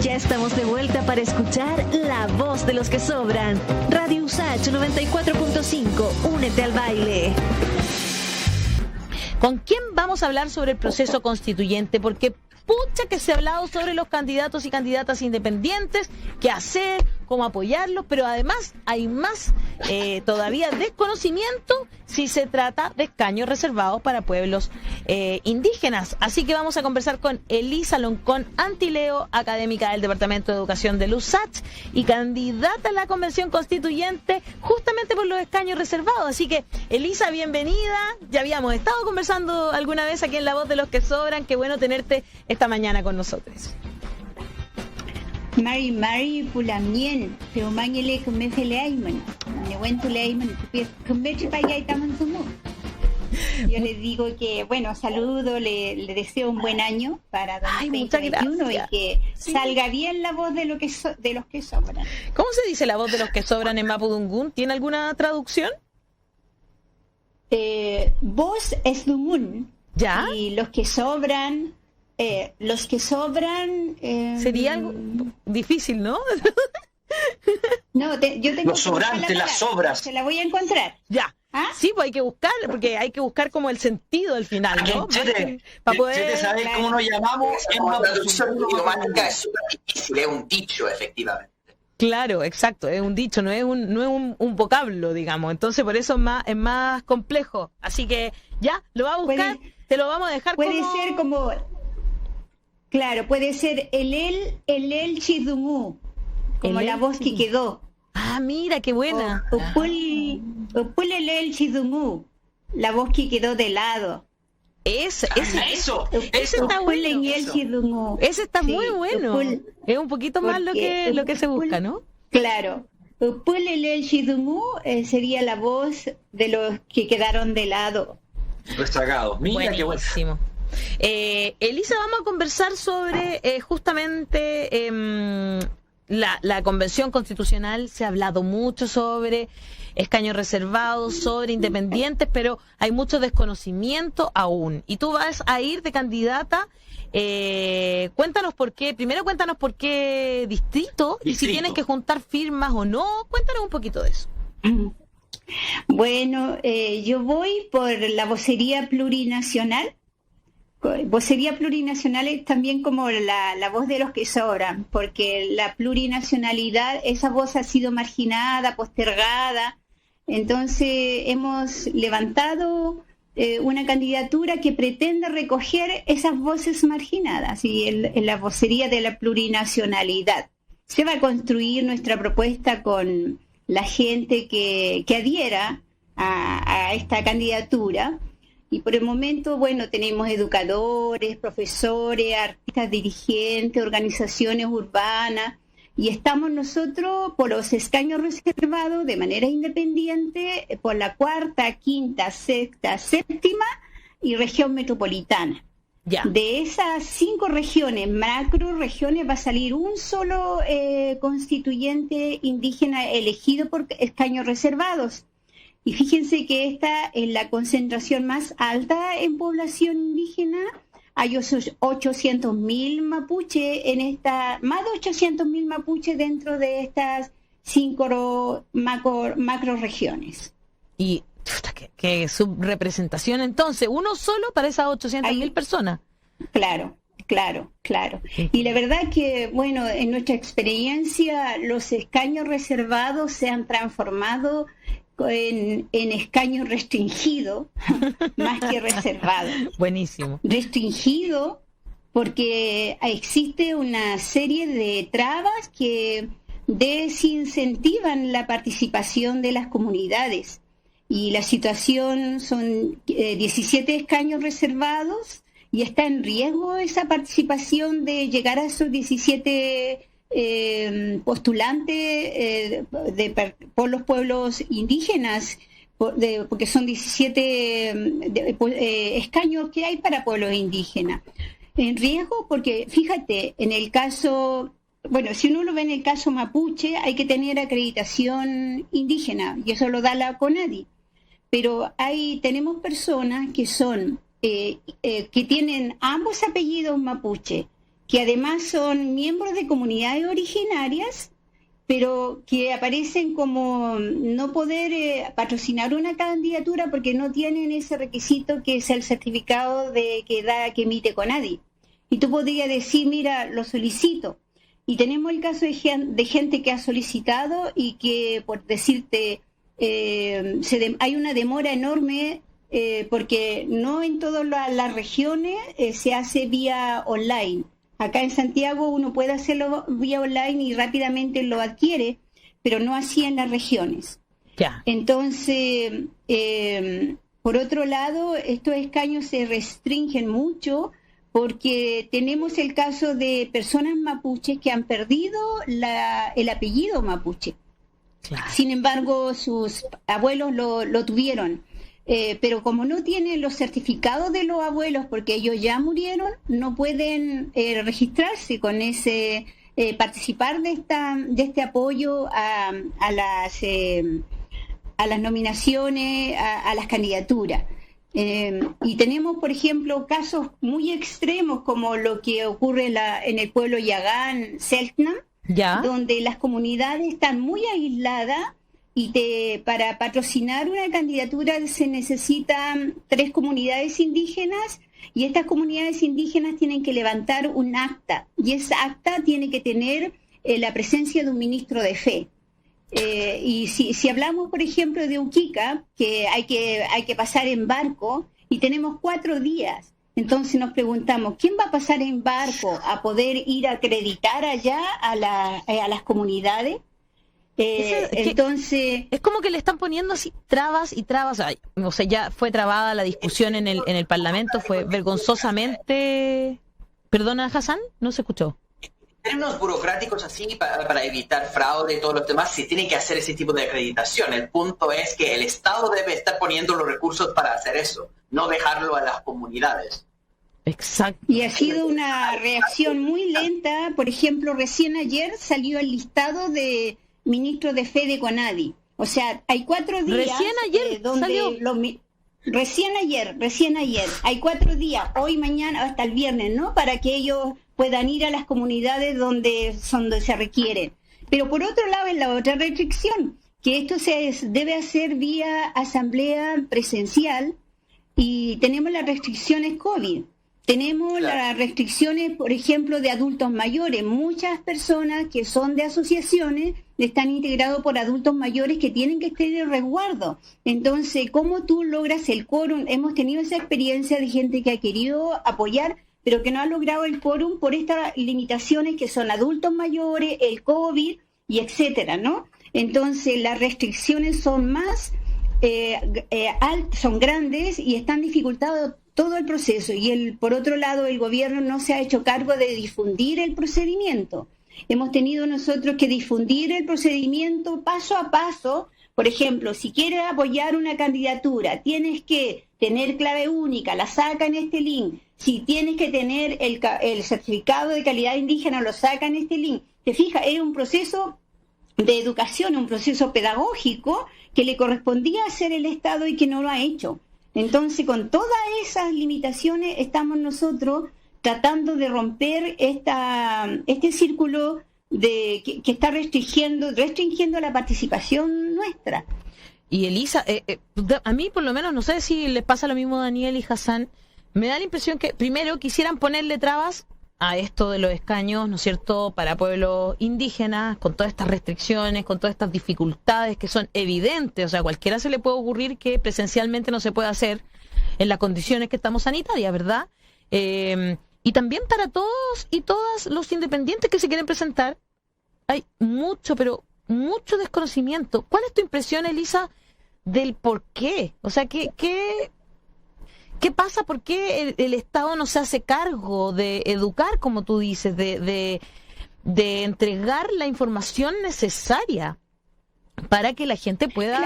Ya estamos de vuelta para escuchar La Voz de los que Sobran. Radio USACH 94.5, únete al baile. ¿Con quién vamos a hablar sobre el proceso constituyente? Porque pucha que se ha hablado sobre los candidatos y candidatas independientes, qué hacer, cómo apoyarlos, pero además hay más todavía desconocimiento si se trata de escaños reservados para pueblos indígenas. Así que vamos a conversar con Elisa Loncón Antileo, académica del Departamento de Educación de USACH y candidata a la Convención Constituyente justamente por los escaños reservados. Así que, Elisa, bienvenida. Ya habíamos estado conversando alguna vez aquí en La Voz de los que Sobran. Qué bueno tenerte esta mañana con nosotros. Mari pulamien teumangele kumefele ayman newentule ayman kumechi payaytaman sumo. Yo les digo que, bueno, saludo, le deseo un buen año para 2021 y que salga bien la voz de, de los que sobran. ¿Cómo se dice la voz de los que sobran en Mapudungún? ¿Tiene alguna traducción? Voz es Dungun. ¿Ya? Y los que sobran... sería algo difícil, ¿no? No, yo tengo los sobrantes, las sobras. Se la voy a encontrar. Ya. ¿Ah? Sí, pues hay que buscar, porque hay que buscar como el sentido al final, ¿no? Para poder saber cómo nos llamamos. La traducción idiomática es súper difícil, es un dicho, efectivamente. Claro, exacto, es un dicho, no es un vocablo, digamos. Entonces, por eso es más complejo. Así que ya, lo va a buscar, te lo vamos a dejar puede ser como... Claro, puede ser el chidumú, como la voz que quedó. Ah, mira, qué buena. Upul el chidumú, la voz que quedó de lado. Ese está bueno. Ese está muy bueno. Es un poquito más lo que se busca, ¿no? Claro. Upul el chidumú sería la voz de los que quedaron de lado. Rezagados. Mira qué buenísimo. Elisa, vamos a conversar sobre justamente la Convención Constitucional. Se ha hablado mucho sobre escaños reservados, sobre independientes, pero hay mucho desconocimiento aún. Y tú vas a ir de candidata. Cuéntanos por qué distrito y si tienes que juntar firmas o no. Cuéntanos un poquito de eso. Bueno, yo voy por la vocería plurinacional. Vocería plurinacional es también como la voz de los que sobran, porque la plurinacionalidad, esa voz ha sido marginada, postergada. Entonces hemos levantado una candidatura que pretende recoger esas voces marginadas y en la vocería de la plurinacionalidad. Se va a construir nuestra propuesta con la gente que adhiera a esta candidatura. Y por el momento, bueno, tenemos educadores, profesores, artistas, dirigentes, organizaciones urbanas, y estamos nosotros por los escaños reservados de manera independiente por la cuarta, quinta, sexta, séptima y región metropolitana. Ya. De esas 5 regiones, macro regiones, va a salir un solo constituyente indígena elegido por escaños reservados. Y fíjense que esta es la concentración más alta en población indígena. Hay 800.000 mapuche más de 800.000 mapuche dentro de estas 5 macro regiones. Y qué subrepresentación entonces, uno solo para esas 800.000 personas. Claro. Y la verdad que, bueno, en nuestra experiencia, los escaños reservados se han transformado en escaños restringidos, más que reservados. Buenísimo. Restringido porque existe una serie de trabas que desincentivan la participación de las comunidades. Y la situación son 17 escaños reservados y está en riesgo esa participación de llegar a esos 17 postulantes por los pueblos indígenas, porque son 17 escaños que hay para pueblos indígenas. En riesgo porque, fíjate, en el caso, bueno, si uno lo ve en el caso mapuche, hay que tener acreditación indígena, y eso lo da la CONADI. Pero tenemos personas que son que tienen ambos apellidos mapuche que además son miembros de comunidades originarias, pero que aparecen como no poder patrocinar una candidatura porque no tienen ese requisito que es el certificado de que emite CONADI. Y tú podrías decir, mira, lo solicito. Y tenemos el caso de gente que ha solicitado y que, por decirte, hay una demora enorme porque no en todas las regiones se hace vía online. Acá en Santiago uno puede hacerlo vía online y rápidamente lo adquiere, pero no así en las regiones. Ya. Entonces, por otro lado, estos escaños se restringen mucho porque tenemos el caso de personas mapuches que han perdido el apellido mapuche. Claro. Sin embargo, sus abuelos lo tuvieron. Pero como no tienen los certificados de los abuelos porque ellos ya murieron, no pueden registrarse con ese, participar de este apoyo a las nominaciones, a las candidaturas. Y tenemos, por ejemplo, casos muy extremos como lo que ocurre en el pueblo Yagán, Selknam, donde las comunidades están muy aisladas. Y para patrocinar una candidatura se necesitan 3 comunidades indígenas y estas comunidades indígenas tienen que levantar un acta y esa acta tiene que tener la presencia de un ministro de fe. Y si hablamos, por ejemplo, de Uquica, que hay que pasar en barco y tenemos 4 días, entonces nos preguntamos, ¿quién va a pasar en barco a poder ir a acreditar allá a las comunidades? Entonces es como que le están poniendo así trabas y trabas. O sea, ya fue trabada la discusión en el Parlamento, fue vergonzosamente. ¿Perdona, Hassan? No se escuchó. En términos burocráticos así, para evitar fraude y todos los demás, se tiene que hacer ese tipo de acreditación. El punto es que el Estado debe estar poniendo los recursos para hacer eso, no dejarlo a las comunidades. Exacto. Y ha sido una reacción muy lenta. Por ejemplo, recién ayer salió el listado de ministro de fe de CONADI. O sea, hay 4 días. Recién ayer salió. Recién ayer. Hay 4 días, hoy, mañana, hasta el viernes, ¿no? Para que ellos puedan ir a las comunidades donde se requieren. Pero por otro lado, es la otra restricción, que esto se debe hacer vía asamblea presencial y tenemos las restricciones COVID. Tenemos las restricciones, por ejemplo, de adultos mayores. Muchas personas que son de asociaciones están integrados por adultos mayores que tienen que estar en resguardo. Entonces, ¿cómo tú logras el quórum? Hemos tenido esa experiencia de gente que ha querido apoyar, pero que no ha logrado el quórum por estas limitaciones que son adultos mayores, el COVID y etcétera, ¿no? Entonces, las restricciones son más son grandes y están dificultando todo el proceso. Y por otro lado, el gobierno no se ha hecho cargo de difundir el procedimiento. Hemos tenido nosotros que difundir el procedimiento paso a paso. Por ejemplo, si quieres apoyar una candidatura, tienes que tener clave única, la saca en este link. Si tienes que tener el certificado de calidad indígena, lo saca en este link. Te fijas, es un proceso de educación, un proceso pedagógico que le correspondía hacer el Estado y que no lo ha hecho. Entonces, con todas esas limitaciones, estamos nosotros tratando de romper este círculo que está restringiendo la participación nuestra. Y Elisa, a mí por lo menos, no sé si les pasa lo mismo a Daniel y Hassan, me da la impresión que primero quisieran ponerle trabas a esto de los escaños, ¿no es cierto?, para pueblos indígenas, con todas estas restricciones, con todas estas dificultades que son evidentes. O sea, a cualquiera se le puede ocurrir que presencialmente no se puede hacer en las condiciones que estamos sanitarias, ¿verdad? Y también para todos y todas los independientes que se quieren presentar, hay mucho, pero mucho desconocimiento. ¿Cuál es tu impresión, Elisa, del por qué? O sea, ¿qué pasa? ¿Por qué el Estado no se hace cargo de educar, como tú dices, de entregar la información necesaria para que la gente pueda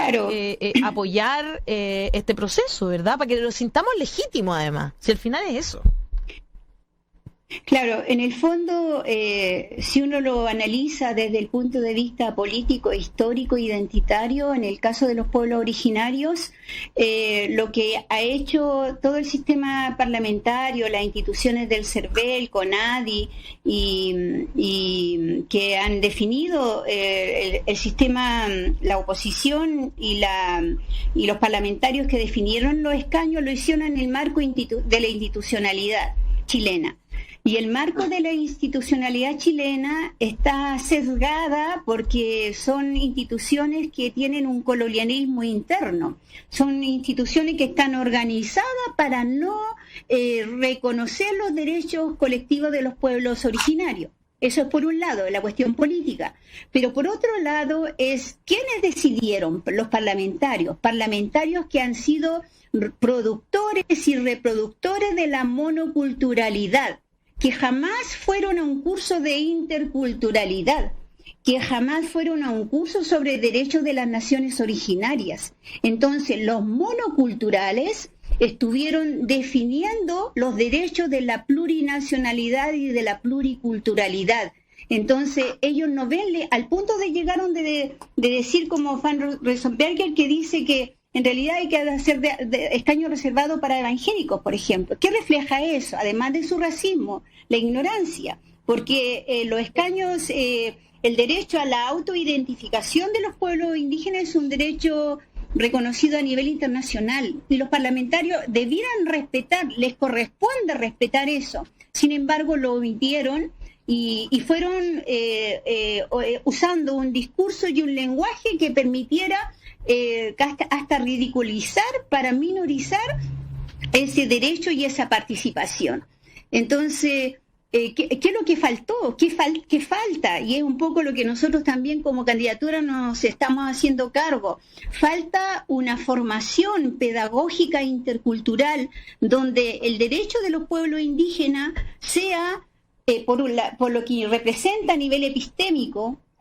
apoyar este proceso, ¿verdad? Para que lo sintamos legítimo, además. Si al final es eso. Claro, en el fondo, si uno lo analiza desde el punto de vista político, histórico, identitario, en el caso de los pueblos originarios, lo que ha hecho todo el sistema parlamentario, las instituciones del CERVEL, CONADI, y que han definido el sistema, la oposición y los parlamentarios que definieron los escaños, lo hicieron en el marco de la institucionalidad chilena. Y el marco de la institucionalidad chilena está sesgada porque son instituciones que tienen un colonialismo interno. Son instituciones que están organizadas para no reconocer los derechos colectivos de los pueblos originarios. Eso es por un lado, la cuestión política. Pero por otro lado es quiénes decidieron, los parlamentarios que han sido productores y reproductores de la monoculturalidad, que jamás fueron a un curso de interculturalidad, que jamás fueron a un curso sobre derechos de las naciones originarias. Entonces, los monoculturales estuvieron definiendo los derechos de la plurinacionalidad y de la pluriculturalidad. Entonces, ellos no ven, al punto de llegaron de decir como Van Riesenberger, que dice que en realidad hay que hacer de escaño reservado para evangélicos, por ejemplo. ¿Qué refleja eso? Además de su racismo, la ignorancia, porque los escaños, el derecho a la autoidentificación de los pueblos indígenas es un derecho reconocido a nivel internacional y los parlamentarios debieran respetar, les corresponde respetar eso. Sin embargo, lo omitieron y fueron usando un discurso y un lenguaje que permitiera hasta ridiculizar para minorizar ese derecho y esa participación. Entonces, ¿qué es lo que faltó? ¿Qué falta? Y es un poco lo que nosotros también como candidatura nos estamos haciendo cargo. Falta una formación pedagógica intercultural donde el derecho de los pueblos indígenas sea, por lo que representa a nivel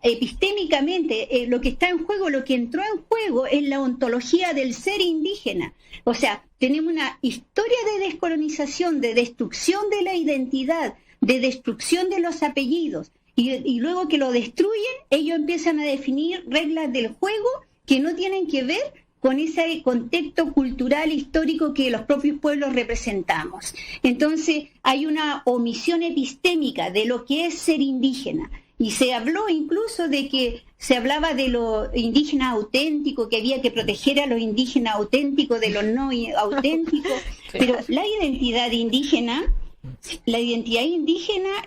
epistémicamente, lo que está en juego, lo que entró en juego es la ontología del ser indígena. O sea, tenemos una historia de descolonización, de destrucción de la identidad, de destrucción de los apellidos, y luego que lo destruyen, ellos empiezan a definir reglas del juego que no tienen que ver con ese contexto cultural histórico que los propios pueblos representamos. Entonces, hay una omisión epistémica de lo que es ser indígena. Y se habló incluso de que se hablaba de los indígenas auténticos, que había que proteger a los indígenas auténticos de los no auténticos, pero la identidad indígena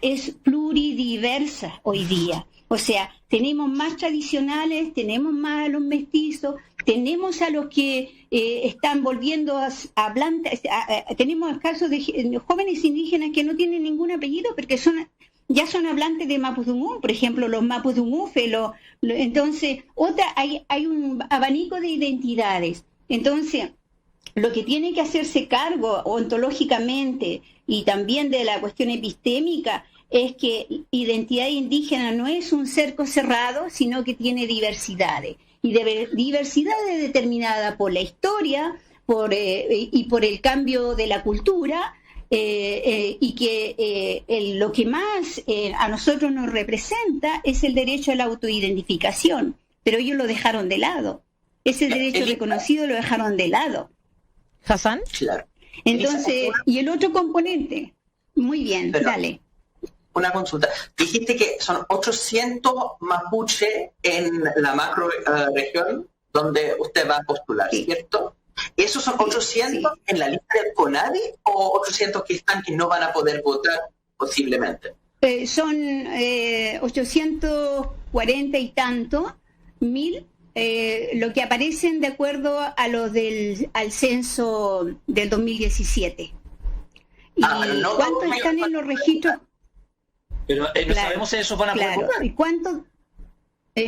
es pluridiversa hoy día. O sea, tenemos más tradicionales, tenemos más a los mestizos, tenemos a los que están volviendo a hablantes, tenemos casos de jóvenes indígenas que no tienen ningún apellido porque ya son hablantes de Mapudungún, por ejemplo, los Mapudungufe, entonces, hay un abanico de identidades. Entonces, lo que tiene que hacerse cargo ontológicamente y también de la cuestión epistémica es que identidad indígena no es un cerco cerrado, sino que tiene diversidades. Y diversidades determinadas por la historia y por el cambio de la cultura, y que lo que más a nosotros nos representa es el derecho a la autoidentificación, pero ellos lo dejaron de lado. Ese derecho reconocido lo dejaron de lado. ¿Hassan? Claro. Entonces, y el otro componente, muy bien, dale. Una consulta. Dijiste que son 800 mapuche en la macro región donde usted va a postular, sí, ¿cierto? ¿Esos son 800 en la lista del CONADI o 800 que están que no van a poder votar posiblemente? Son 840 y tanto mil, lo que aparecen de acuerdo a los al censo del 2017. ¿Y no, cuántos están en los registros? Pero no sabemos si esos van a poder votar. ¿Y cuántos?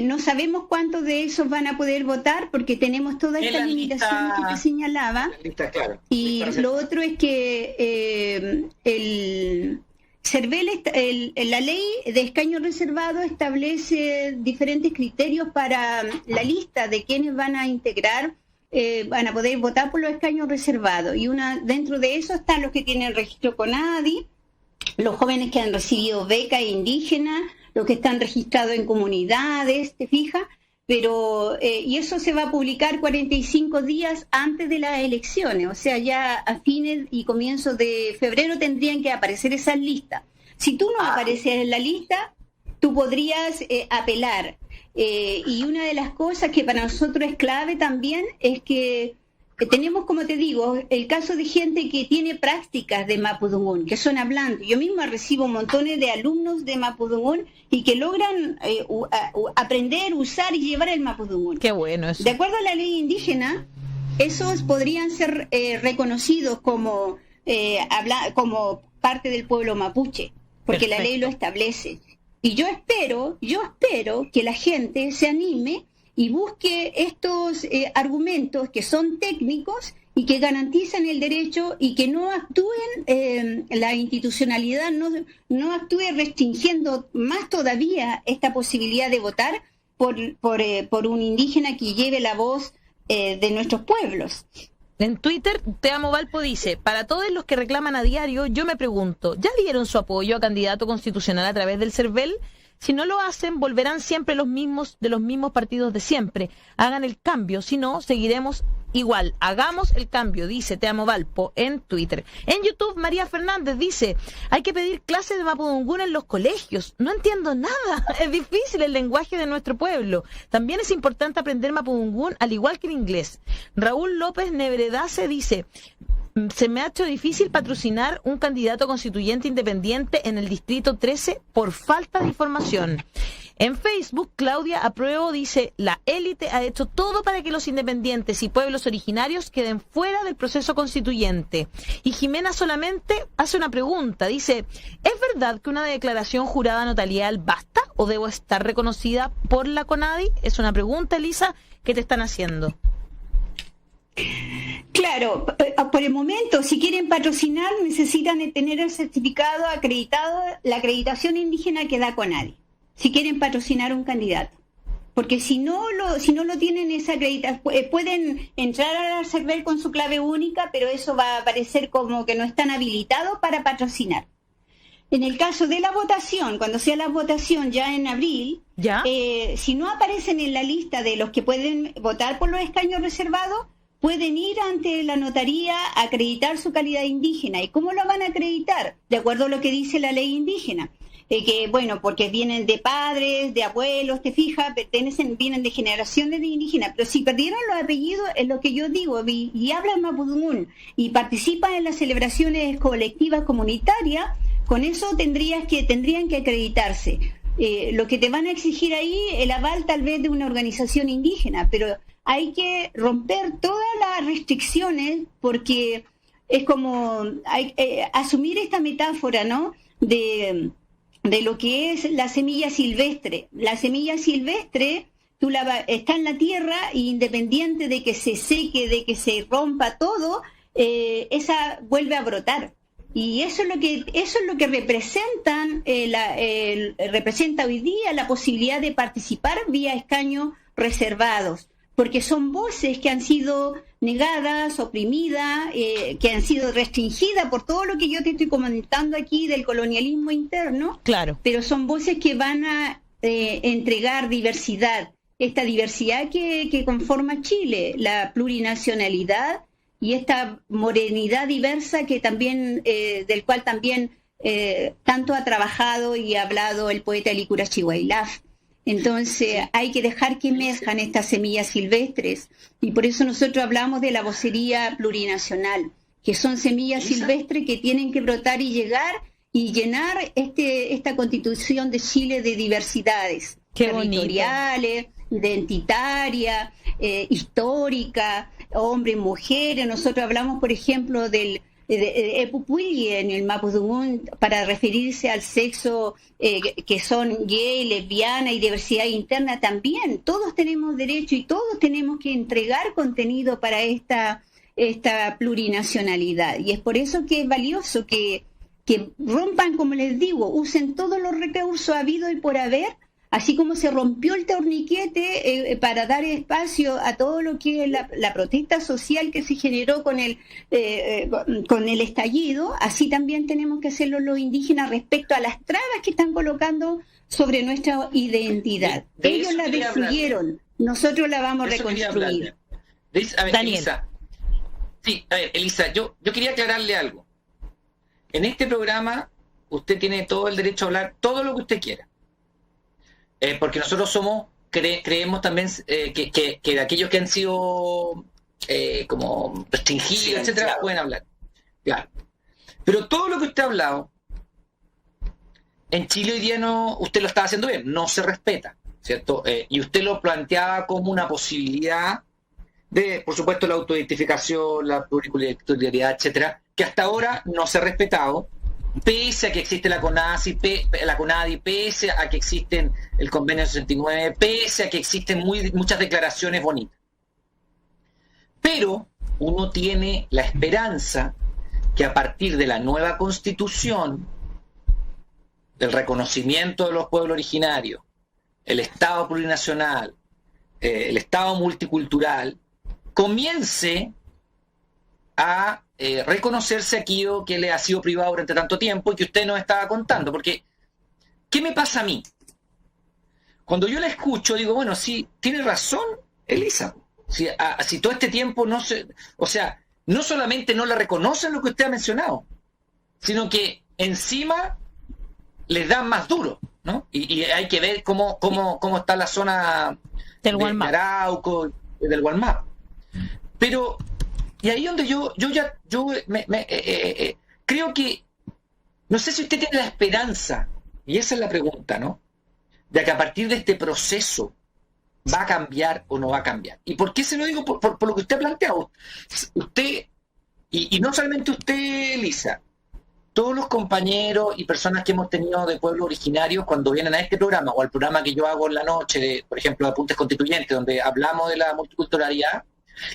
No sabemos cuántos de esos van a poder votar porque tenemos todas estas limitaciones que te señalaba. Claro. Y lo otro es que el CERVEL, la ley de escaño reservado establece diferentes criterios para la lista de quienes van a integrar, van a poder votar por los escaños reservados. Y dentro de eso están los que tienen el registro CONADI, los jóvenes que han recibido beca indígena, los que están registrados en comunidades, ¿te fijas? Pero, y eso se va a publicar 45 días antes de las elecciones, o sea, ya a fines y comienzos de febrero tendrían que aparecer esas listas. Si tú no apareces en la lista, tú podrías apelar. Y una de las cosas que para nosotros es clave también es que tenemos, como te digo, el caso de gente que tiene prácticas de mapudungún, que son hablantes. Yo misma recibo montones de alumnos de mapudungún y que logran aprender, usar y llevar el mapudungún. Qué bueno eso. De acuerdo a la ley indígena, esos podrían ser reconocidos como parte del pueblo mapuche, porque la ley lo establece. Y yo espero que la gente se anime y busque estos argumentos que son técnicos y que garantizan el derecho y que no actúen, la institucionalidad no actúe restringiendo más todavía esta posibilidad de votar por un indígena que lleve la voz de nuestros pueblos. En Twitter, Te Amo Valpo dice, para todos los que reclaman a diario, yo me pregunto, ¿ya dieron su apoyo a candidato constitucional a través del CERVEL? Si no lo hacen, volverán siempre los mismos de los mismos partidos de siempre. Hagan el cambio, si no, seguiremos igual. Hagamos el cambio, dice Te Amo Valpo en Twitter. En YouTube, María Fernández dice, hay que pedir clases de mapudungún en los colegios. No entiendo nada, es difícil el lenguaje de nuestro pueblo. También es importante aprender mapudungún al igual que el inglés. Raúl López Nebredace dice, se me ha hecho difícil patrocinar un candidato constituyente independiente en el distrito 13 por falta de información. En Facebook, Claudia Apruebo dice, la élite ha hecho todo para que los independientes y pueblos originarios queden fuera del proceso constituyente. Y Jimena solamente hace una pregunta, dice, ¿es verdad que una declaración jurada notarial basta o debo estar reconocida por la CONADI? Es una pregunta, Elisa, que te están haciendo. Claro, por el momento, si quieren patrocinar, necesitan tener el certificado acreditado, la acreditación indígena que da CONADI, si quieren patrocinar un candidato. Porque si no lo tienen esa acreditación, pueden entrar al CERVEL con su clave única, pero eso va a aparecer como que no están habilitados para patrocinar. En el caso de la votación, cuando sea la votación ya en abril, si no aparecen en la lista de los que pueden votar por los escaños reservados, pueden ir ante la notaría a acreditar su calidad indígena. ¿Y cómo lo van a acreditar? De acuerdo a lo que dice la ley indígena. Que bueno, porque vienen de padres, de abuelos, te fijas, vienen de generaciones de indígenas, pero si perdieron los apellidos, es lo que yo digo, y hablan mapudungún y participan en las celebraciones colectivas comunitarias, con eso tendrían que acreditarse. Lo que te van a exigir ahí, el aval tal vez de una organización indígena, pero hay que romper todas las restricciones porque es como asumir esta metáfora, ¿no? De lo que es la semilla silvestre. La semilla silvestre está en la tierra e independiente de que se seque, de que se rompa todo, esa vuelve a brotar. Y eso es lo que representan, representa hoy día la posibilidad de participar vía escaños reservados, porque son voces que han sido negadas, oprimidas, que han sido restringidas por todo lo que yo te estoy comentando aquí del colonialismo interno. Claro. Pero son voces que van a entregar diversidad, esta diversidad que conforma Chile, la plurinacionalidad y esta morenidad diversa que también del cual también tanto ha trabajado y ha hablado el poeta Licura Chihuailaf. Entonces hay que dejar que emerjan estas semillas silvestres y por eso nosotros hablamos de la vocería plurinacional, que son semillas silvestres que tienen que brotar y llegar y llenar esta Constitución de Chile de diversidades territoriales, identitarias, históricas, hombres, mujeres. Nosotros hablamos, por ejemplo, del Epupuili en el mapudungún para referirse al sexo que son gay, lesbiana y diversidad interna también. Todos tenemos derecho y todos tenemos que entregar contenido para esta plurinacionalidad. Y es por eso que es valioso que rompan, como les digo, usen todos los recursos habidos y por haber así como se rompió el torniquete para dar espacio a todo lo que es la protesta social que se generó con el estallido, así también tenemos que hacerlo los indígenas respecto a las trabas que están colocando sobre nuestra identidad. Ellos la destruyeron, nosotros la vamos a reconstruir. A ver, Elisa. Sí, a ver, Elisa, yo quería aclararle algo. En este programa usted tiene todo el derecho a hablar todo lo que usted quiera. Porque nosotros creemos también que de aquellos que han sido como restringidos, sí, etcétera, pueden hablar. Claro. Pero todo lo que usted ha hablado, en Chile hoy día usted lo está haciendo bien, no se respeta, ¿cierto? Y usted lo planteaba como una posibilidad de, por supuesto, la autoidentificación, la pluriculturalidad, etcétera, que hasta ahora no se ha respetado, pese a que existe la CONADI, pese a que existen el convenio 69, pese a que existen muchas declaraciones bonitas. Pero uno tiene la esperanza que a partir de la nueva Constitución, del reconocimiento de los pueblos originarios, el Estado plurinacional, el Estado multicultural, comience a reconocerse aquello que le ha sido privado durante tanto tiempo y que usted nos estaba contando. Porque, ¿qué me pasa a mí? Cuando yo la escucho, digo, bueno, sí, tiene razón Elisa. Si todo este tiempo no solamente no la reconocen lo que usted ha mencionado, sino que encima les dan más duro, ¿no? Y hay que ver cómo está la zona del de Arauco, del Gualmap. Pero, y ahí donde yo creo que, no sé si usted tiene la esperanza, y esa es la pregunta, ¿no?, de que a partir de este proceso va a cambiar o no va a cambiar. ¿Y por qué se lo digo? Por lo que usted ha planteado. Usted, y no solamente usted, Elisa, todos los compañeros y personas que hemos tenido de pueblos originarios cuando vienen a este programa o al programa que yo hago en la noche, por ejemplo, de Apuntes Constituyentes, donde hablamos de la multiculturalidad,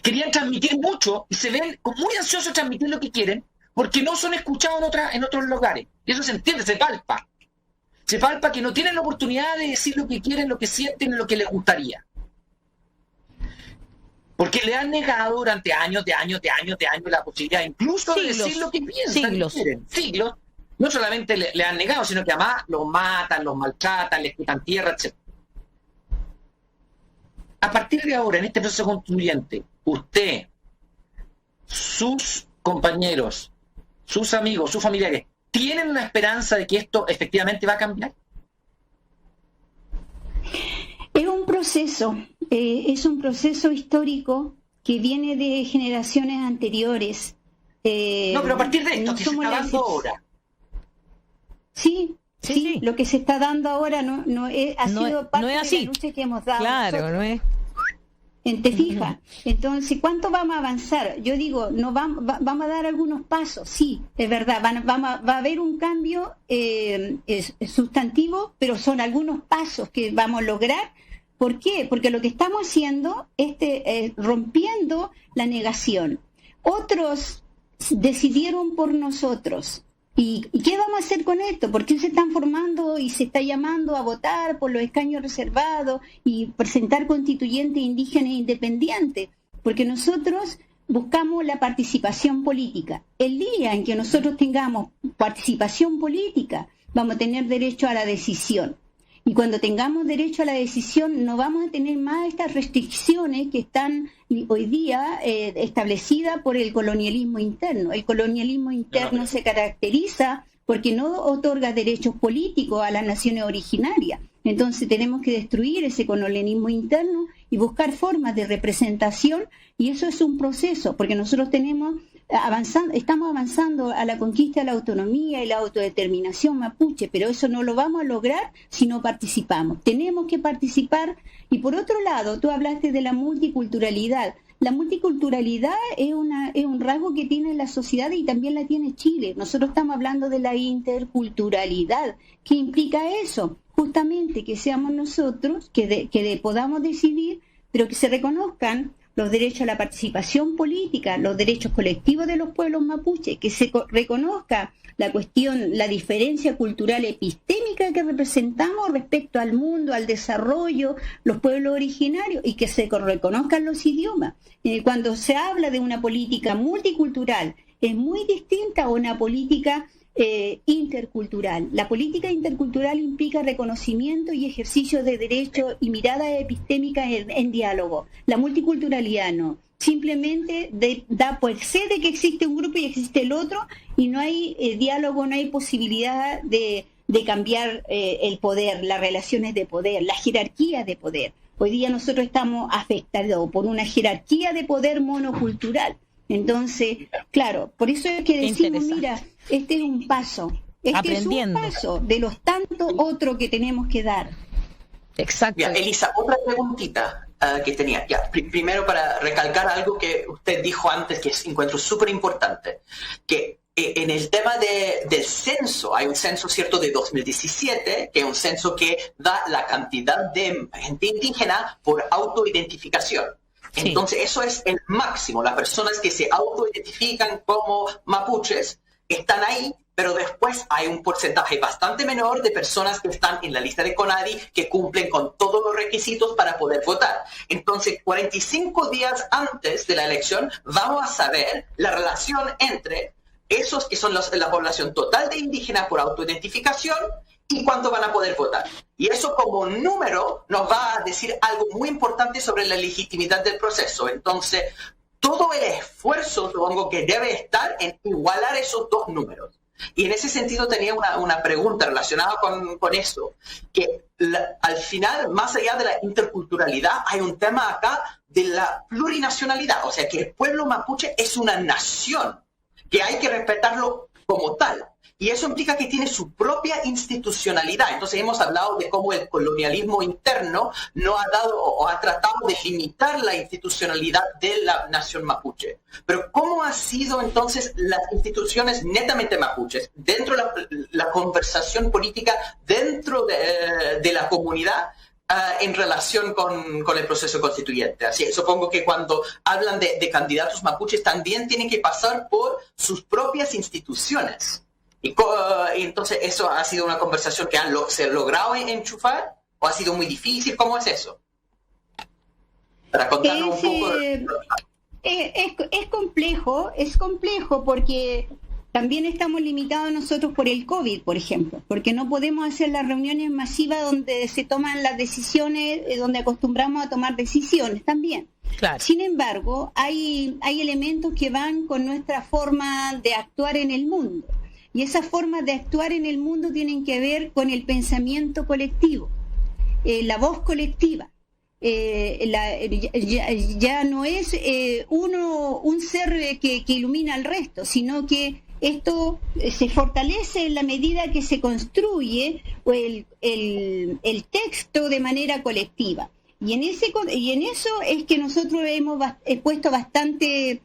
querían transmitir mucho y se ven muy ansiosos de transmitir lo que quieren porque no son escuchados en otros lugares. Y eso se entiende, se palpa. Se palpa que no tienen la oportunidad de decir lo que quieren, lo que sienten, lo que les gustaría. Porque le han negado durante años la posibilidad incluso de decir lo que piensan. Siglos. No solamente le han negado, sino que además los matan, los maltratan, les quitan tierra, etc. A partir de ahora, en este proceso constituyente, usted, sus compañeros, sus amigos, sus familiares, ¿tienen una esperanza de que esto efectivamente va a cambiar? Es un proceso histórico que viene de generaciones anteriores. No, pero a partir de esto que se está dando ahora. Sí, lo que se está dando ahora ha sido parte de la lucha que hemos dado. Claro, nosotros. No es. ¿Te fijas? Entonces, ¿cuánto vamos a avanzar? Yo digo, vamos a dar algunos pasos, sí, es verdad, va a haber un cambio sustantivo, pero son algunos pasos que vamos a lograr. ¿Por qué? Porque lo que estamos haciendo es rompiendo la negación. Otros decidieron por nosotros. ¿Y qué vamos a hacer con esto? ¿Por qué se están formando y se está llamando a votar por los escaños reservados y presentar constituyentes indígenas independientes? Porque nosotros buscamos la participación política. El día en que nosotros tengamos participación política, vamos a tener derecho a la decisión. Y cuando tengamos derecho a la decisión, no vamos a tener más estas restricciones que están hoy día establecidas por el colonialismo interno. El colonialismo interno se caracteriza porque no otorga derechos políticos a las naciones originarias. Entonces tenemos que destruir ese colonialismo interno y buscar formas de representación, y eso es un proceso, porque nosotros estamos avanzando a la conquista de la autonomía y la autodeterminación mapuche, pero eso no lo vamos a lograr si no participamos. Tenemos que participar. Y por otro lado, tú hablaste de la multiculturalidad. La multiculturalidad es un rasgo que tiene la sociedad y también la tiene Chile. Nosotros estamos hablando de la interculturalidad. ¿Qué implica eso? Justamente que seamos nosotros, que podamos decidir, pero que se reconozcan los derechos a la participación política, los derechos colectivos de los pueblos mapuches, que se reconozca la cuestión, la diferencia cultural epistémica que representamos respecto al mundo, al desarrollo, los pueblos originarios, y que se reconozcan los idiomas. Cuando se habla de una política multicultural, es muy distinta a una política intercultural. La política intercultural implica reconocimiento y ejercicio de derechos y miradas epistémicas en diálogo. La multiculturalidad no. Simplemente da por sé de que existe un grupo y existe el otro, y no hay diálogo, no hay posibilidad de cambiar el poder, las relaciones de poder, las jerarquías de poder. Hoy día nosotros estamos afectados por una jerarquía de poder monocultural. Entonces, claro, por eso es que decimos, mira, este es un paso, es un paso de los tantos otros que tenemos que dar. Exacto. Ya, Elisa, otra preguntita que tenía. Ya, primero, para recalcar algo que usted dijo antes, que encuentro súper importante, que en el tema del censo, hay un censo, ¿cierto?, de 2017, que es un censo que da la cantidad de gente indígena por autoidentificación. Sí. Entonces, eso es el máximo. Las personas que se autoidentifican como mapuches están ahí, pero después hay un porcentaje bastante menor de personas que están en la lista de CONADI que cumplen con todos los requisitos para poder votar. Entonces, 45 días antes de la elección, vamos a saber la relación entre esos que son la población total de indígenas por autoidentificación y cuándo van a poder votar. Y eso como número nos va a decir algo muy importante sobre la legitimidad del proceso. Entonces, todo el esfuerzo, supongo que debe estar en igualar esos dos números. Y en ese sentido tenía una pregunta relacionada con eso, que al final, más allá de la interculturalidad, hay un tema acá de la plurinacionalidad, o sea que el pueblo mapuche es una nación, que hay que respetarlo como tal. Y eso implica que tiene su propia institucionalidad. Entonces hemos hablado de cómo el colonialismo interno no ha dado o ha tratado de limitar la institucionalidad de la nación mapuche. Pero ¿cómo ha sido entonces las instituciones netamente mapuches dentro de la conversación política dentro de la comunidad en relación con el proceso constituyente? Así, supongo que cuando hablan de candidatos mapuches también tienen que pasar por sus propias instituciones. Y entonces, ¿eso ha sido una conversación que se ha logrado enchufar o ha sido muy difícil? ¿Cómo es eso? Para contarnos un poco. Es complejo porque también estamos limitados nosotros por el COVID, por ejemplo, porque no podemos hacer las reuniones masivas donde se toman las decisiones, donde acostumbramos a tomar decisiones también. Claro. Sin embargo, hay elementos que van con nuestra forma de actuar en el mundo. Y esas formas de actuar en el mundo tienen que ver con el pensamiento colectivo, la voz colectiva. Ya no es un ser que ilumina al resto, sino que esto se fortalece en la medida que se construye el texto de manera colectiva. Y en eso es que nosotros hemos puesto bastante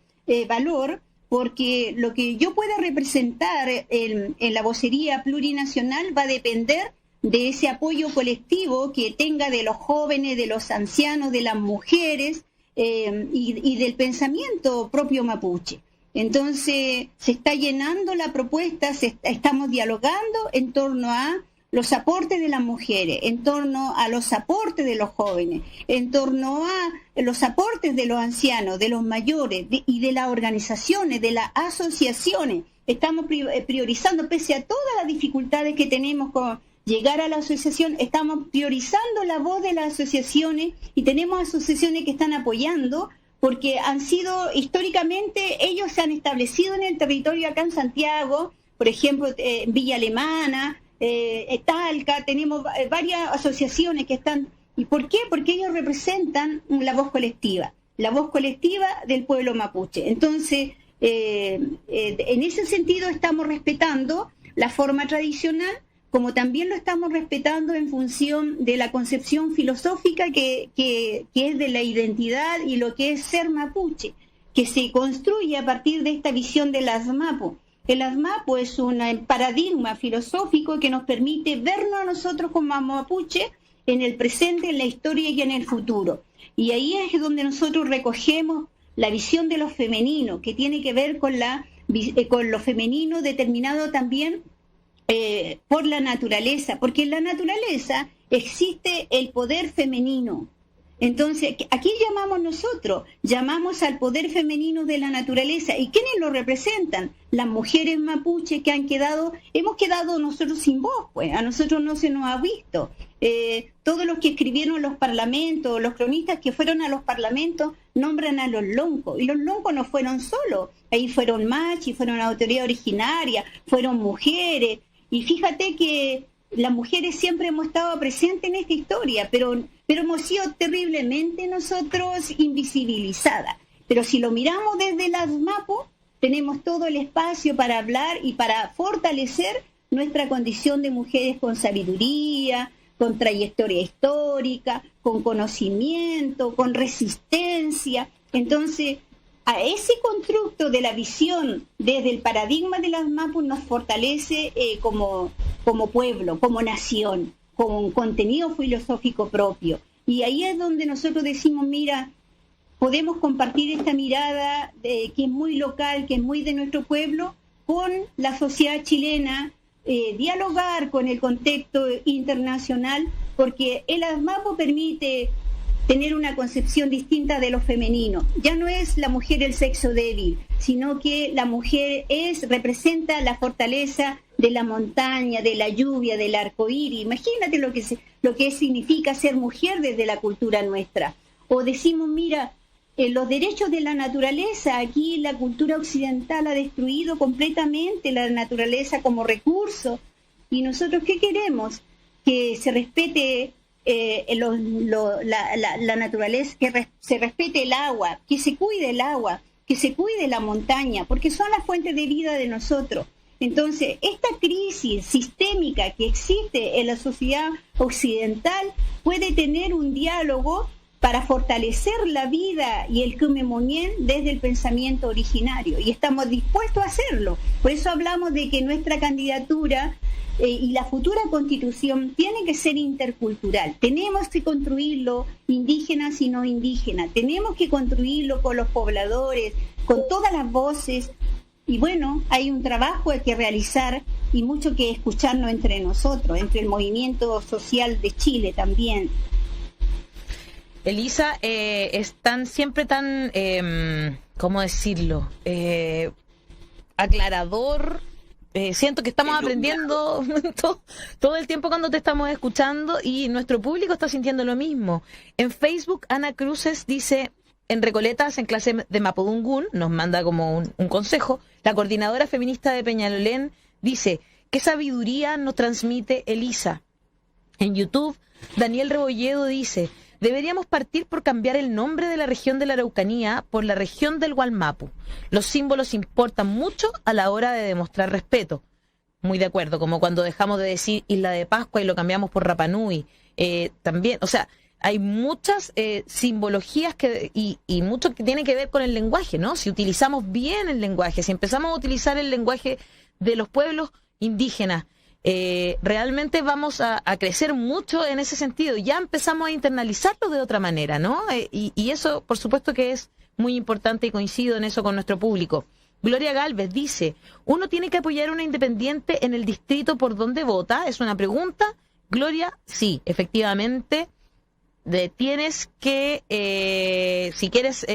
valor, porque lo que yo pueda representar en la vocería plurinacional va a depender de ese apoyo colectivo que tenga de los jóvenes, de los ancianos, de las mujeres y del pensamiento propio mapuche. Entonces se está llenando la propuesta, estamos dialogando en torno a los aportes de las mujeres, en torno a los aportes de los jóvenes, en torno a los aportes de los ancianos, de los mayores y de las organizaciones, de las asociaciones. Estamos priorizando, pese a todas las dificultades que tenemos con llegar a la asociación, estamos priorizando la voz de las asociaciones y tenemos asociaciones que están apoyando porque han sido, históricamente, ellos se han establecido en el territorio acá en Santiago, por ejemplo, Villa Alemana, Talca, tenemos varias asociaciones que están. ¿Y por qué? Porque ellos representan la voz colectiva del pueblo mapuche. Entonces, en ese sentido estamos respetando la forma tradicional, como también lo estamos respetando en función de la concepción filosófica que es de la identidad y lo que es ser mapuche, que se construye a partir de esta visión del ASMAPO. El ASMAPO es un paradigma filosófico que nos permite vernos a nosotros como mapuche en el presente, en la historia y en el futuro. Y ahí es donde nosotros recogemos la visión de lo femenino, que tiene que ver con lo femenino determinado también por la naturaleza, porque en la naturaleza existe el poder femenino. Entonces, ¿a quién llamamos nosotros? Llamamos al poder femenino de la naturaleza. ¿Y quiénes lo representan? Las mujeres mapuches que hemos quedado nosotros sin voz, pues a nosotros no se nos ha visto. Todos los que escribieron los parlamentos, los cronistas que fueron a los parlamentos, nombran a los loncos. Y los loncos no fueron solos. Ahí fueron machis, fueron autoridad originaria, fueron mujeres. Y fíjate que las mujeres siempre hemos estado presentes en esta historia, pero hemos sido terriblemente nosotros invisibilizadas. Pero si lo miramos desde las Mapu, tenemos todo el espacio para hablar y para fortalecer nuestra condición de mujeres con sabiduría, con trayectoria histórica, con conocimiento, con resistencia. Entonces, a ese constructo de la visión desde el paradigma de las Mapu nos fortalece como pueblo, como nación, con un contenido filosófico propio. Y ahí es donde nosotros decimos, mira, podemos compartir esta mirada que es muy local, que es muy de nuestro pueblo, con la sociedad chilena, dialogar con el contexto internacional, porque el ASMAPO permite tener una concepción distinta de lo femenino. Ya no es la mujer el sexo débil, sino que la mujer representa la fortaleza de la montaña, de la lluvia, del arco iris. Imagínate lo que significa ser mujer desde la cultura nuestra. O decimos, mira, los derechos de la naturaleza, aquí la cultura occidental ha destruido completamente la naturaleza como recurso. ¿Y nosotros qué queremos? Que se respete la naturaleza, que se respete el agua, que se cuide el agua, que se cuide la montaña, porque son las fuentes de vida de nosotros. Entonces, esta crisis sistémica que existe en la sociedad occidental puede tener un diálogo para fortalecer la vida y el Cumemonien desde el pensamiento originario, y estamos dispuestos a hacerlo. Por eso hablamos de que nuestra candidatura y la futura constitución tiene que ser intercultural. Tenemos que construirlo indígenas y no indígenas, tenemos que construirlo con los pobladores, con todas las voces. Y bueno, hay un trabajo que realizar y mucho que escucharnos entre nosotros, entre el movimiento social de Chile también. Elisa, están siempre tan, ¿cómo decirlo? Aclarador. Siento que estamos aprendiendo todo el tiempo cuando te estamos escuchando, y nuestro público está sintiendo lo mismo. En Facebook, Ana Cruces dice: en Recoletas, en clase de Mapudungún, nos manda como un consejo. La coordinadora feminista de Peñalolén dice: ¿qué sabiduría nos transmite Elisa? En YouTube, Daniel Rebolledo dice: deberíamos partir por cambiar el nombre de la región de la Araucanía por la región del Gualmapu. Los símbolos importan mucho a la hora de demostrar respeto. Muy de acuerdo, como cuando dejamos de decir Isla de Pascua y lo cambiamos por Rapa Nui. También, o sea, hay muchas simbologías y mucho que tiene que ver con el lenguaje, ¿no? Si utilizamos bien el lenguaje, si empezamos a utilizar el lenguaje de los pueblos indígenas, realmente vamos a crecer mucho en ese sentido. Ya empezamos a internalizarlo de otra manera, ¿no? Y eso, por supuesto, que es muy importante, y coincido en eso con nuestro público. Gloria Galvez dice: ¿uno tiene que apoyar a una independiente en el distrito por donde vota? Es una pregunta. Gloria, sí, efectivamente. Tienes que, si quieres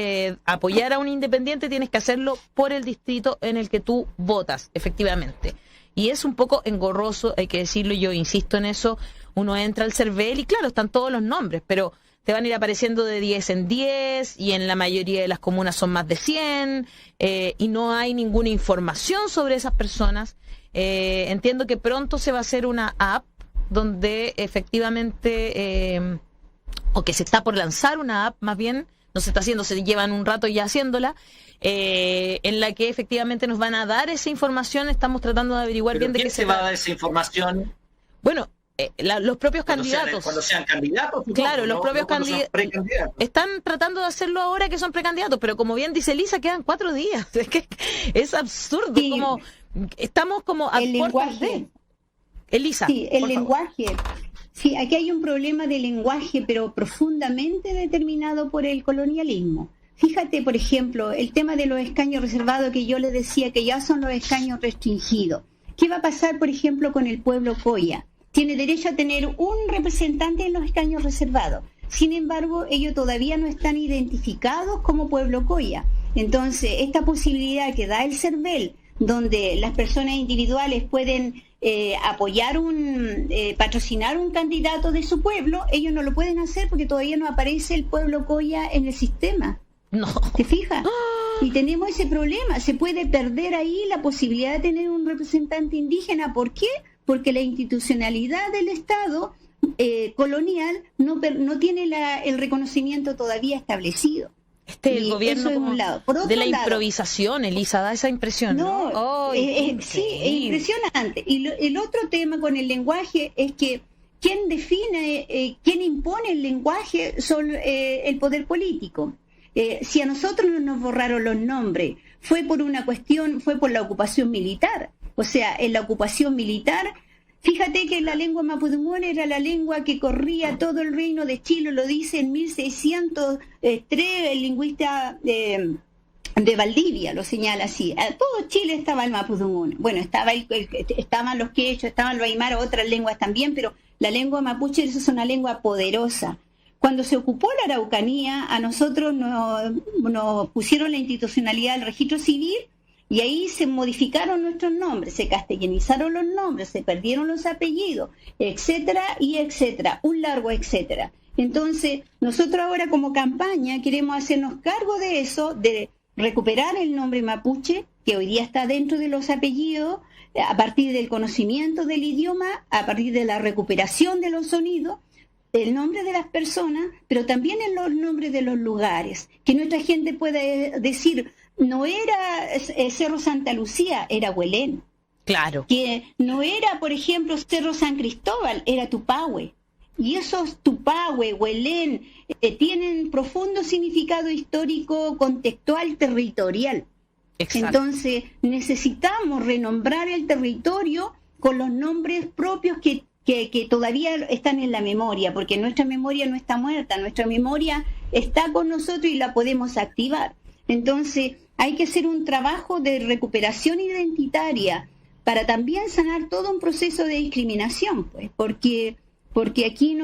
apoyar a un independiente, tienes que hacerlo por el distrito en el que tú votas, efectivamente. Y es un poco engorroso, hay que decirlo, yo insisto en eso. Uno entra al CERVEL y claro, están todos los nombres, pero te van a ir apareciendo de 10 en 10, y en la mayoría de las comunas son más de 100, y no hay ninguna información sobre esas personas. Entiendo que pronto se va a hacer una app donde efectivamente, o que se está por lanzar una app, más bien, no se está haciendo, se llevan un rato ya haciéndola, en la que efectivamente nos van a dar esa información. Estamos tratando de averiguar bien de qué se va a dar esa información. Bueno, los propios candidatos. Cuando sean candidatos. Claro, los propios candidatos. Están tratando de hacerlo ahora que son precandidatos, pero como bien dice Elisa, quedan 4 días. Es que es absurdo. Sí. Estamos como a el lenguaje. Elisa. Sí, el lenguaje. Sí, aquí hay un problema de lenguaje, pero profundamente determinado por el colonialismo. Fíjate, por ejemplo, el tema de los escaños reservados, que yo les decía que ya son los escaños restringidos. ¿Qué va a pasar, por ejemplo, con el pueblo Coya? Tiene derecho a tener un representante en los escaños reservados. Sin embargo, ellos todavía no están identificados como pueblo Coya. Entonces, esta posibilidad que da el CERVEL, donde las personas individuales pueden apoyar patrocinar un candidato de su pueblo, ellos no lo pueden hacer porque todavía no aparece el pueblo Coya en el sistema. No. ¿Te fijas? Y tenemos ese problema. Se puede perder ahí la posibilidad de tener un representante indígena. ¿Por qué? Porque la institucionalidad del Estado colonial no tiene el reconocimiento todavía establecido. El gobierno como de la improvisación, Elisa, da esa impresión, ¿no? Oh, sí, es impresionante. Y el otro tema con el lenguaje es que quien define, quien impone el lenguaje son el poder político. Si a nosotros nos borraron los nombres, fue por la ocupación militar. O sea, en la ocupación militar, fíjate que la lengua mapudungún era la lengua que corría todo el reino de Chile, lo dice en 1603 el lingüista de Valdivia, lo señala así. A todo Chile estaba el mapudungún. Bueno, estaban los quechos, estaban los aymaras, otras lenguas también, pero la lengua mapuche es una lengua poderosa. Cuando se ocupó la Araucanía, a nosotros nos pusieron la institucionalidad del registro civil y ahí se modificaron nuestros nombres, se castellanizaron los nombres, se perdieron los apellidos, etcétera y etcétera, un largo etcétera. Entonces, nosotros ahora como campaña queremos hacernos cargo de eso, de recuperar el nombre mapuche, que hoy día está dentro de los apellidos, a partir del conocimiento del idioma, a partir de la recuperación de los sonidos, el nombre de las personas, pero también en los nombres de los lugares, que nuestra gente pueda decir, no era Cerro Santa Lucía, era Huelén. Claro. Que no era, por ejemplo, Cerro San Cristóbal, era Tupahue. Y esos Tupahue, Huelén, tienen profundo significado histórico, contextual, territorial. Exacto. Entonces, necesitamos renombrar el territorio con los nombres propios que todavía están en la memoria, porque nuestra memoria no está muerta, nuestra memoria está con nosotros y la podemos activar. Entonces, hay que hacer un trabajo de recuperación identitaria para también sanar todo un proceso de discriminación, pues, porque aquí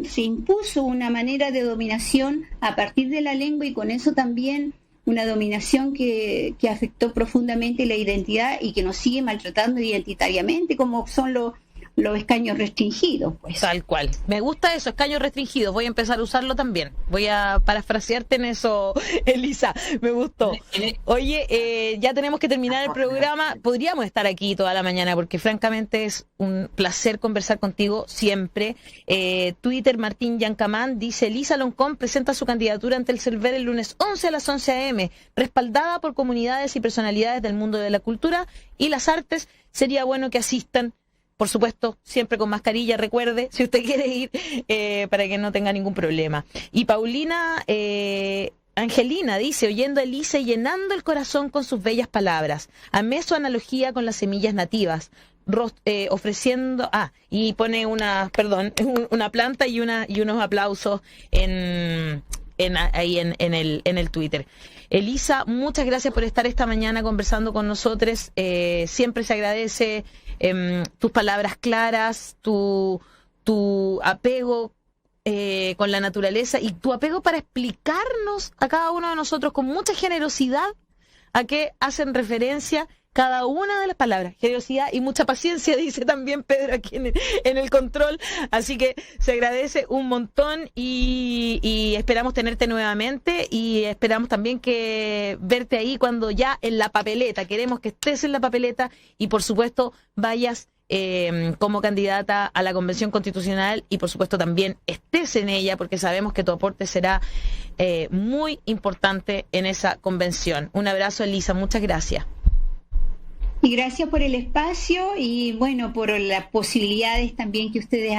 se impuso una manera de dominación a partir de la lengua y con eso también una dominación que afectó profundamente la identidad y que nos sigue maltratando identitariamente, como son los escaños restringidos, pues. Tal cual. Me gusta eso, escaños restringidos. Voy a empezar a usarlo también. Voy a parafrasearte en eso, Elisa. Me gustó. Oye, ya tenemos que terminar el programa. Podríamos estar aquí toda la mañana porque francamente es un placer conversar contigo siempre. Twitter, Martín Yancamán dice, Elisa Loncón presenta su candidatura ante el CERVEL el lunes 11 a las 11 a.m., respaldada por comunidades y personalidades del mundo de la cultura y las artes. Sería bueno que asistan. Por supuesto, siempre con mascarilla, recuerde, si usted quiere ir, para que no tenga ningún problema. Y Paulina Angelina dice, oyendo a Elisa y llenando el corazón con sus bellas palabras. Amé su analogía con las semillas nativas, ofreciendo... y pone una planta y unos aplausos ahí en el Twitter. Elisa, muchas gracias por estar esta mañana conversando con nosotros. Siempre se agradece tus palabras claras, tu apego con la naturaleza y tu apego para explicarnos a cada uno de nosotros con mucha generosidad a qué hacen referencia cada una de las palabras. Generosidad y mucha paciencia, dice también Pedro aquí en el control. Así que se agradece un montón y esperamos tenerte nuevamente y esperamos también que verte ahí cuando ya en la papeleta. Queremos que estés en la papeleta y por supuesto vayas como candidata a la Convención Constitucional y por supuesto también estés en ella porque sabemos que tu aporte será muy importante en esa convención. Un abrazo, Elisa, muchas gracias. Y gracias por el espacio y bueno, por las posibilidades también que ustedes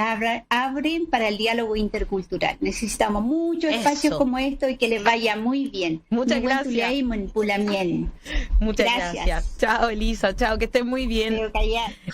abren para el diálogo intercultural. Necesitamos muchos espacios como esto y que les vaya muy bien. Muchas gracias. Muchas gracias. Chao, Elisa. Chao, que estés muy bien.